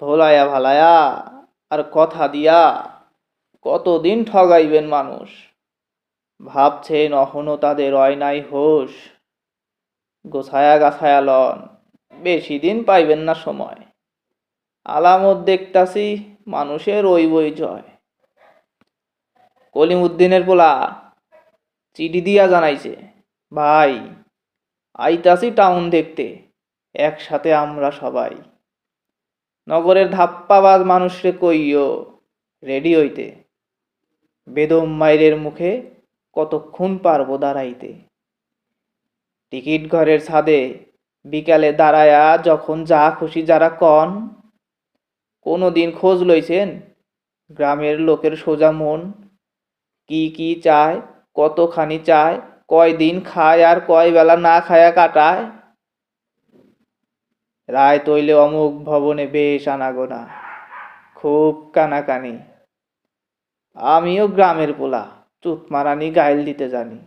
ভোলায়া ভালায়া আর কথা দিয়া কতদিন ঠগাইবেন মানুষ। ভাবছেন অহনো তাদের হয় নাই হোশ। গোছায়া গাছায়া লন, বেশি দিন পাইবেন না সময়। আলামত দেখতাছি মানুষের ওই বই জয়। কলিমুদ্দিনের পোলা চিঠি দিয়া জানাইছে, ভাই আইতাছি টাউন দেখতে, একসাথে আমরা সবাই। নগরের ধাপ্পাবাজ মানুষরে কইও রেডি হইতে, বেদম মাইরের মুখে কতক্ষণ পারবো দাঁড়াইতে। টিকিট ঘরের ছাদে বিকালে দাঁড়ায়া যখন যা খুশি যারা কন, কোনো দিন খোঁজ লইছেন গ্রামের লোকের সোজা মন। কি কি চায়, কতখানি চায়, কয় দিন খায় আর কয় বেলা না খায়া কাটায়। রায় তৈলে অমুক ভবনে বেশ আনাগোনা, খুব কানাকানি। আমিও গ্রামের পোলা, চুতমারানি গাইল দিতে জানি।